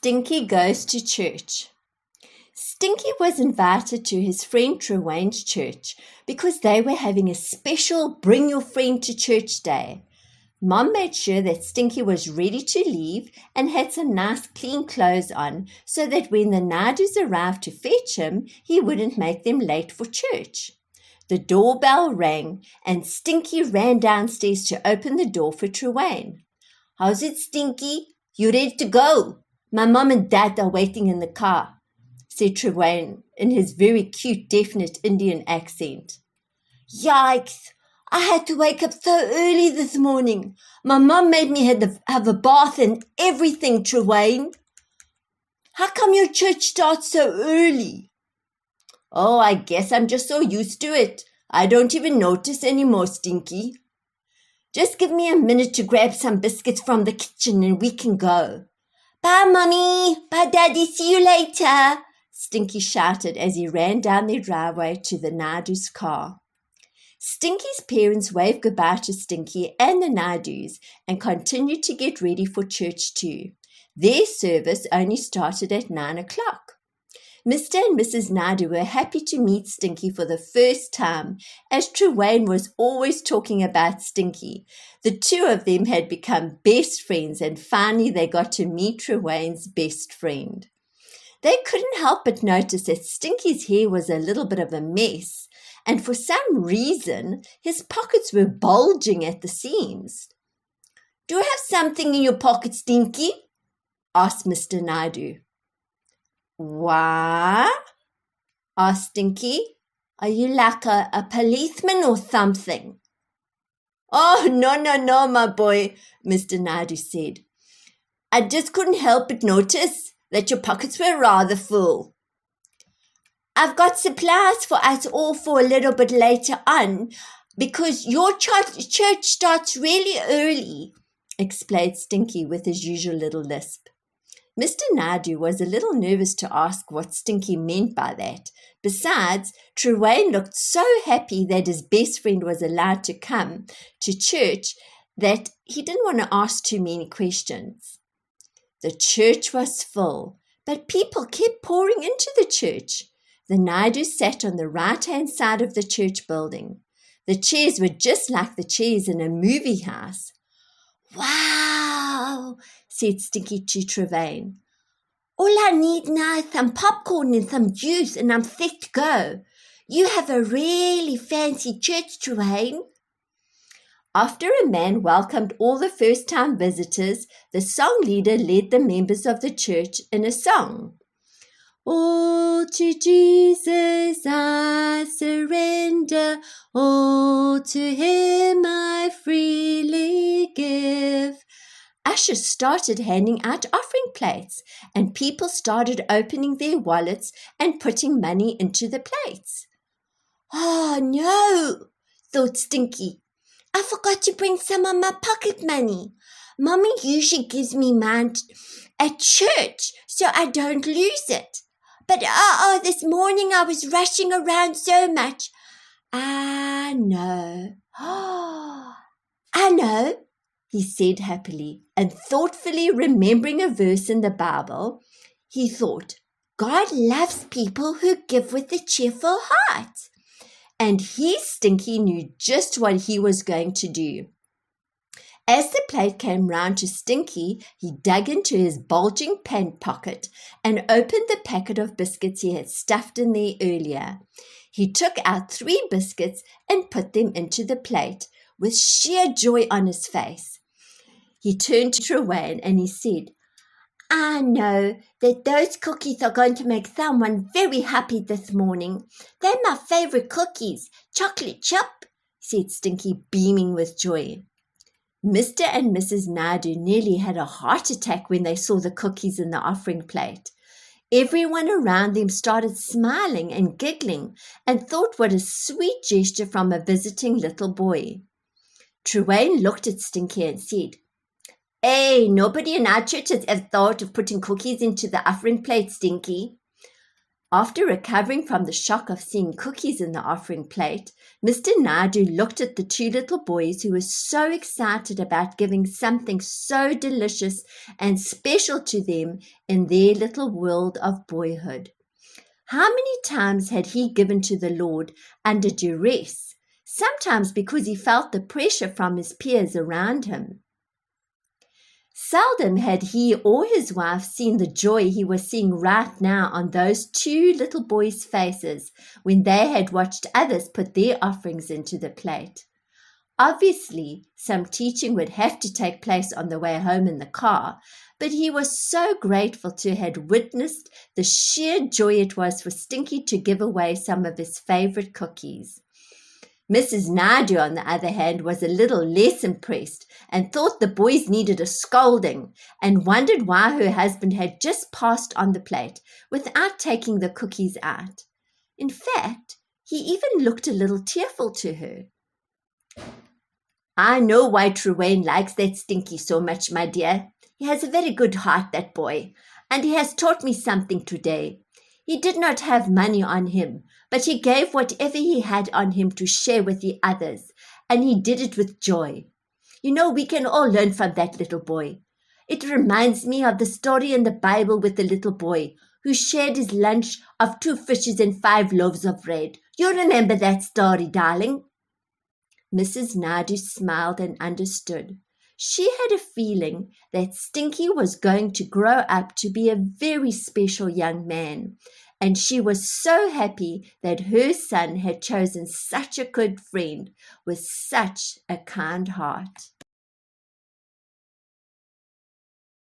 Stinky goes to church. Stinky was invited to his friend Trewayne's church because they were having a special Bring Your Friend to Church day. Mom made sure that Stinky was ready to leave and had some nice clean clothes on so that when the Naidus arrived to fetch him, he wouldn't make them late for church. The doorbell rang and Stinky ran downstairs to open the door for Trewayne. "How's it, Stinky? You ready to go? My mom and dad are waiting in the car," said Trewayne in his very cute, definite Indian accent. "Yikes! I had to wake up so early this morning. My mom made me have a bath and everything, Trewayne. How come your church starts so early?" "Oh, I guess I'm just so used to it. I don't even notice anymore, Stinky. Just give me a minute to grab some biscuits from the kitchen and we can go." "Bye, Mummy. Bye, Daddy. See you later," Stinky shouted as he ran down their driveway to the Naidu's car. Stinky's parents waved goodbye to Stinky and the Naidus and continued to get ready for church too. Their service only started at 9 o'clock. Mr. and Mrs. Naidu were happy to meet Stinky for the first time, as Trewayne was always talking about Stinky. The two of them had become best friends, and finally they got to meet Trewayne's best friend. They couldn't help but notice that Stinky's hair was a little bit of a mess, and for some reason his pockets were bulging at the seams. "Do you have something in your pocket, Stinky?" asked Mr. Naidu. "What?" asked Stinky. "Are you like a policeman or something?" "Oh, no, my boy," Mr. Naidu said. "I just couldn't help but notice that your pockets were rather full. I've got supplies for us all for a little bit later on because your church starts really early," explained Stinky with his usual little lisp. Mr. Naidu was a little nervous to ask what Stinky meant by that. Besides, Trewayne looked so happy that his best friend was allowed to come to church that he didn't want to ask too many questions. The church was full, but people kept pouring into the church. The Naidus sat on the right-hand side of the church building. The chairs were just like the chairs in a movie house. "Wow," said Stinky to Trewayne. "All I need now is some popcorn and some juice and I'm set to go. You have a really fancy church, Trewayne." After a man welcomed all the first-time visitors, the song leader led the members of the church in a song. "All to Jesus I surrender, all to him I freely give." Ushers started handing out offering plates, and people started opening their wallets and putting money into the plates. "Oh, no," thought Stinky. "I forgot to bring some of my pocket money. Mommy usually gives me mine at church so I don't lose it. But this morning I was rushing around so much. I know. I know," he said happily, and thoughtfully remembering a verse in the Bible, he thought, "God loves people who give with a cheerful heart." And he, Stinky, knew just what he was going to do. As the plate came round to Stinky, he dug into his bulging pant pocket and opened the packet of biscuits he had stuffed in there earlier. He took out 3 biscuits and put them into the plate with sheer joy on his face. He turned to Trewayne and he said, "I know that those cookies are going to make someone very happy this morning. They're my favorite cookies, chocolate chip," said Stinky, beaming with joy. Mr. and Mrs. Naidu nearly had a heart attack when they saw the cookies in the offering plate. Everyone around them started smiling and giggling and thought what a sweet gesture from a visiting little boy. Trewayne looked at Stinky and said, "Hey, nobody in our church has ever thought of putting cookies into the offering plate, Stinky." After recovering from the shock of seeing cookies in the offering plate, Mr. Naidu looked at the two little boys who were so excited about giving something so delicious and special to them in their little world of boyhood. How many times had he given to the Lord under duress, sometimes because he felt the pressure from his peers around him? Seldom had he or his wife seen the joy he was seeing right now on those two little boys' faces when they had watched others put their offerings into the plate. Obviously, some teaching would have to take place on the way home in the car, but he was so grateful to have witnessed the sheer joy it was for Stinky to give away some of his favorite cookies. Mrs. Naidu, on the other hand, was a little less impressed and thought the boys needed a scolding and wondered why her husband had just passed on the plate without taking the cookies out. In fact, he even looked a little tearful to her. "I know why Trewayne likes that Stinky so much, my dear. He has a very good heart, that boy, and he has taught me something today. He did not have money on him, but he gave whatever he had on him to share with the others, and he did it with joy. You know, we can all learn from that little boy. It reminds me of the story in the Bible with the little boy who shared his lunch of 2 fishes and 5 loaves of bread. You remember that story, darling?" Mrs. Naidu smiled and understood. She had a feeling that Stinky was going to grow up to be a very special young man, and she was so happy that her son had chosen such a good friend with such a kind heart.